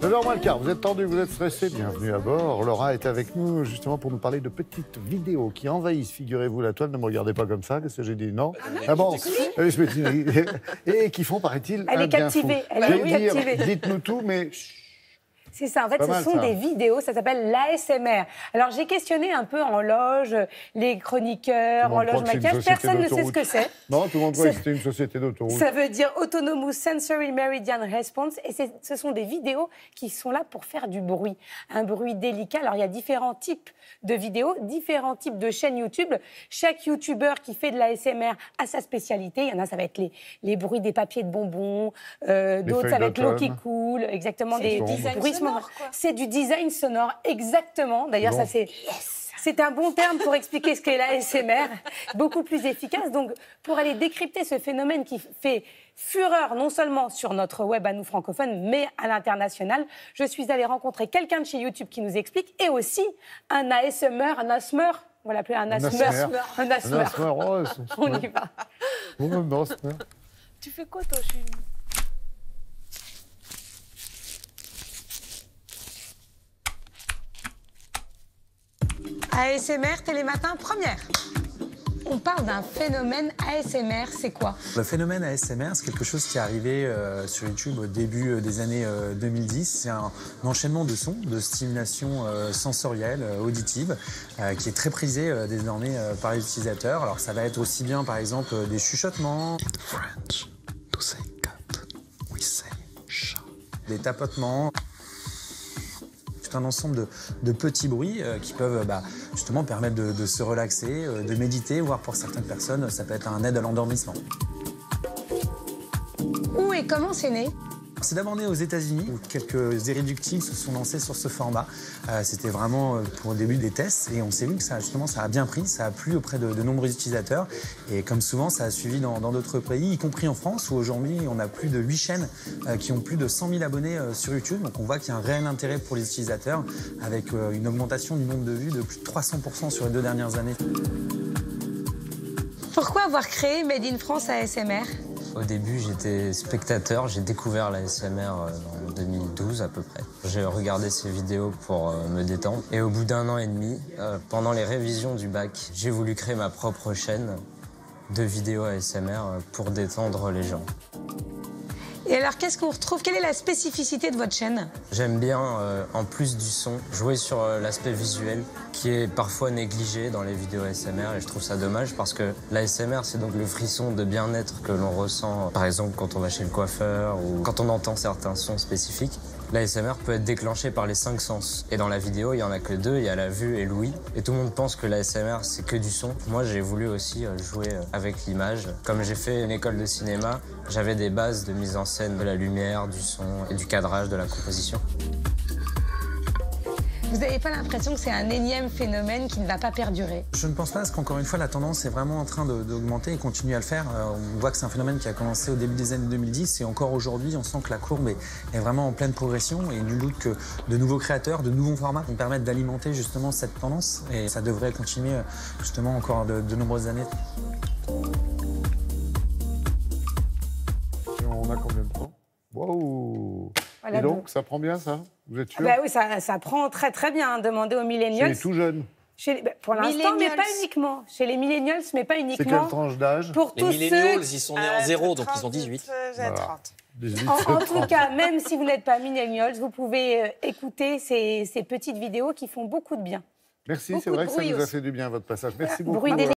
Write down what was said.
9h moins le quart, vous êtes tendu, vous êtes stressé, bienvenue à bord. Laura est avec nous justement pour nous parler de petites vidéos qui envahissent, figurez-vous, la toile. Ne me regardez pas comme ça, qu'est-ce que j'ai dit? Non. Ah bon, et qui font, paraît-il, elle un est bien captivée. fou. Elle est captivée. Dites-nous tout, mais... C'est ça, en fait, ce sont des vidéos, ça s'appelle l'ASMR. Alors, j'ai questionné un peu en loge, les chroniqueurs, en loge maquillage, personne ne sait ce que c'est. Non, tout le monde croit que c'était une société d'autoroute. Ça veut dire Autonomous Sensory Meridian Response, et ce sont des vidéos qui sont là pour faire du bruit, un bruit délicat. Alors, il y a différents types de vidéos, différents types de chaînes YouTube. Chaque YouTuber qui fait de l'ASMR a sa spécialité. Il y en a, ça va être les bruits des papiers de bonbons, d'autres, ça va être l'eau qui coule, exactement, des bruits sonores. C'est du design sonore, exactement. D'ailleurs, ça c'est... C'est un bon terme pour expliquer ce qu'est l'ASMR, beaucoup plus efficace. Donc, pour aller décrypter ce phénomène qui fait fureur non seulement sur notre web à nous francophones, mais à l'international, je suis allée rencontrer quelqu'un de chez YouTube qui nous explique, et aussi un ASMR, un ASMR. On va l'appeler un ASMR. Un ASMR. Oh, on y va. Tu fais quoi, toi, Chine? ASMR, Télématin, première. On parle d'un phénomène ASMR, c'est quoi? Le phénomène ASMR, c'est quelque chose qui est arrivé sur YouTube au début des années 2010. C'est un enchaînement de sons, de stimulation sensorielle, auditive, qui est très prisé désormais par les utilisateurs. Alors ça va être aussi bien, par exemple, des chuchotements. French, to say cat, we say chat. Des tapotements. Un ensemble de petits bruits qui peuvent justement permettre de se relaxer, de méditer, voire pour certaines personnes, ça peut être un aide à l'endormissement. Où et comment c'est né? C'est d'abord né aux États-Unis où quelques irréductibles se sont lancés sur ce format. C'était vraiment pour le début des tests et on s'est vu que ça, justement, ça a bien pris, ça a plu auprès de nombreux utilisateurs. Et comme souvent, ça a suivi dans d'autres pays, y compris en France, où aujourd'hui, on a plus de 8 chaînes qui ont plus de 100 000 abonnés sur YouTube. Donc on voit qu'il y a un réel intérêt pour les utilisateurs avec une augmentation du nombre de vues de plus de 300% sur les 2 dernières années. Pourquoi avoir créé Made in France ASMR? Au début, j'étais spectateur. J'ai découvert la ASMR en 2012 à peu près. J'ai regardé ces vidéos pour me détendre. Et au bout d'1 an et demi, pendant les révisions du bac, j'ai voulu créer ma propre chaîne de vidéos ASMR pour détendre les gens. Et alors, qu'est-ce qu'on retrouve? Quelle est la spécificité de votre chaîne? J'aime bien, en plus du son, jouer sur l'aspect visuel qui est parfois négligé dans les vidéos ASMR et je trouve ça dommage parce que l'ASMR, c'est donc le frisson de bien-être que l'on ressent, par exemple, quand on va chez le coiffeur ou quand on entend certains sons spécifiques. L'ASMR peut être déclenché par les 5 sens. Et dans la vidéo, il n'y en a que 2, il y a la vue et l'ouïe. Et tout le monde pense que l'ASMR, c'est que du son. Moi, j'ai voulu aussi jouer avec l'image. Comme j'ai fait une école de cinéma, j'avais des bases de mise en scène de la lumière, du son et du cadrage de la composition. Vous n'avez pas l'impression que c'est un énième phénomène qui ne va pas perdurer? Je ne pense pas, parce qu'encore une fois, la tendance est vraiment en train d'augmenter et continue à le faire. On voit que c'est un phénomène qui a commencé au début des années 2010 et encore aujourd'hui, on sent que la courbe est vraiment en pleine progression et nul doute que de nouveaux créateurs, de nouveaux formats vont permettre d'alimenter justement cette tendance et ça devrait continuer justement encore de nombreuses années. Et on a combien de temps? Waouh! Voilà, et donc, ça prend bien, ça? Vous êtes sûr? Oui, ça prend très très bien. Demandez aux millennials. C'est les tout jeunes. Pour l'instant, mais pas uniquement. Chez les millennials, mais pas uniquement. C'est quelle tranche d'âge? Pour les tous millennials, ceux... ils sont nés en 0, donc ils ont 18. J'ai 30. 18, En tout cas, même si vous n'êtes pas millennials, vous pouvez écouter ces petites vidéos qui font beaucoup de bien. Merci, c'est vrai que ça nous a fait du bien, votre passage. Merci beaucoup.